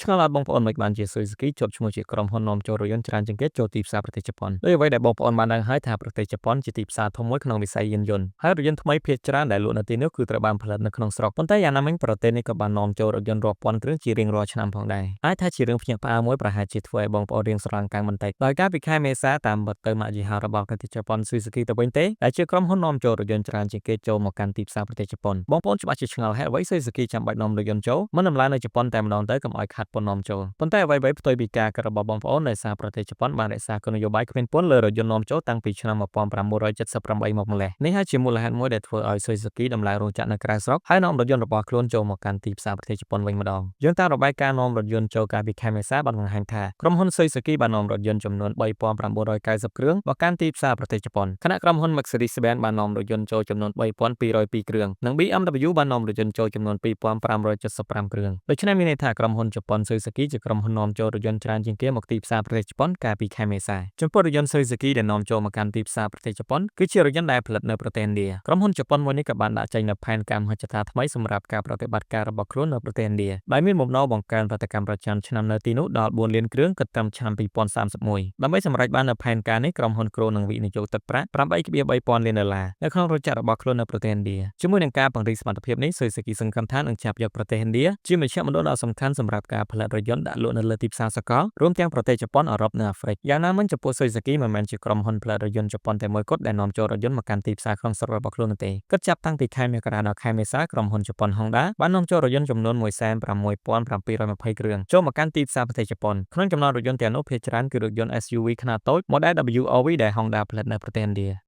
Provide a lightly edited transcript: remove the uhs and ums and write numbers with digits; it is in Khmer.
ឆ្ងល់អត់បងប្អូនមិនបានជា Suzuki ជាប់ឈ្មោះជាក្រុមហ៊ុននាំចូលរថយន្តច្រើនជាងគេចូលទីផ្សារប្រទេសជប៉ុនដោយអ្វីដែលបងប្អូនបានដឹងហើយថាប្រទេសជប៉ុនជាទីផ្សារធំមួយក្នុងវិស័យយានយន្តហើយរថយន្តថ្មីភាគច្រើនដែលលក់នៅទីនោះគឺត្រូវបានផលិតនៅក្នុងស្រុកប៉ុន្តែយ៉ាងណាមិញប្រទេសនេះក៏បាននាំចូលរថយន្តរាប់ពាន់គ្រឿងជារៀងរាល់ឆ្នាំផងដែរអាចថាជារឿងភ្ញាក់ផ្អើលមួយប្រហែលជាធ្វើឲ្យបងប្អូនរៀងស្រឡាំងកាំងបន្តិចដោយការពីខែមេសាតាមបទទៅម៉ាកយីហោរបស់ប្រទេសជប៉ុន Suzuki ទៅវិញទេដែលជាក្រុមហ៊ុននាំចូលរថយន្តច្រើនជាងគេចូលមកកាន់ទីផ្សារប្រទេសជប៉ុនបងប្អូនច្បាស់ជាឆ្ងល់ហេតុអ្វី Suzuki ចាំបាច់នាំរថយន្តចូលមិនដំឡើងនៅជប៉ុនតែម្ដងទៅកុំឲ្យខាត់ពន្ធនាំចូលប៉ុន្តែអ្វីៗផ្ទុយពីការគិតរបស់បងប្អូនដោយសារប្រទេសជប៉ុនបានរក្សាគោលនយោបាយគ្មានពន្ធលើរថយន្តនាំចូលតាំងពីឆ្នាំ1978មកម្លេះនេះហើយជាមូលហេតុមួយដែលធ្វើឲ្យ Suzuki ដំឡើងរោងចក្រនៅក្រៅស្រុកហើយនាំរថយន្តរបស់ខ្លួនចូលមកកាន់ទីផ្សារប្រទេសជប៉ុនវិញម្ដងយើងតាមរបាយការណ៍នាំរថយន្តចូលកាលពីខែមេសាបានបង្ហាញថាក្រុមហ៊ុន Suzuki បាននាំរថយន្តចំនួន3990គ្រឿងមកកាន់ទីផ្សារប្រទេសជប៉ុនខណៈក្រុមហ៊ុន Mercedes-Benz បាននាំរថយន្តចូលចំនួន3202គ្រឿងនិង BMW បាននាំរថយន្តចូលចំនួន2575គ្រឿងដូច្នេះមានន័យថាក្រុមហ៊ុនជប៉ុន Suzuki ជាក្រុមហ៊ុននាំចូលរថយន្តច្រើនជាងគេមកទីផ្សារប្រទេសជប៉ុនកាលពីខែមេសាចំពោះរថយន្ត Suzuki ដែលនាំចូលមកកាន់ទីផ្សារប្រទេសជប៉ុនគឺជារថយន្តដែលផលិតនៅប្រទេសឥណ្ឌាក្រុមហ៊ុនជប៉ុនមួយនេះក៏បានដាក់ចេញនូវផែនការមហិច្ឆតាថ្មីសម្រាប់ការប្រតិបត្តិការរបស់ខ្លួននៅប្រទេសឥណ្ឌាដែលមានបំណងបង្កើនផលិតកម្មប្រចាំឆ្នាំនៅទីនោះដល់4លានគ្រឿងគិតត្រឹមឆ្នាំ2031ដើម្បីសម្រេចបាននូវផែនការនេះក្រុមហ៊ុនគ្រោងនឹងវិនិយោគទឹកប្រាក់8.3ពាន់លានដុល្លារនៅក្នុងរោងចក្ររបស់ខ្លួននៅប្រទេសឥណ្ឌាជាមួយនឹងការពង្រីកសមត្ថភាពនេះ Suzuki សង្ឃឹមថានឹងចាប់យកប្រទេសឥណ្ឌាជាមជ្ឈមណ្ឌលដ៏សំខាន់សម្រាប់ការផលិតរថយន្តដាក់លក់នៅលើទីផ្សារសកលរួមទាំងប្រទេសជប៉ុនអឺរ៉ុបនិងអាហ្វ្រិកយ៉ាងណាមិញចំពោះ Suzuki មិនមែនជាក្រុមហ៊ុនផលិតរថយន្តជប៉ុនតែមួយគត់ដែលនាំចូលរថយន្តមកកាន់ទីផ្សារក្នុងស្រុករបស់ខ្លួននោះទេគិតចាប់តាំងពីខែមករាដល់ខែមេសាក្រុមហ៊ុនជប៉ុន Honda បាននាំចូលរថយន្តចំនួន16720គ្រឿងចូលមកកាន់ទីផ្សារប្រទេសជប៉ុនក្នុងចំណោមរថយន្តទាំងនោះភាគច្រើនគឺរថយន្ត SUV ខ្នាតតូច Model WRV ដែល Honda ផលិតនៅប្រទេសឥណ្ឌា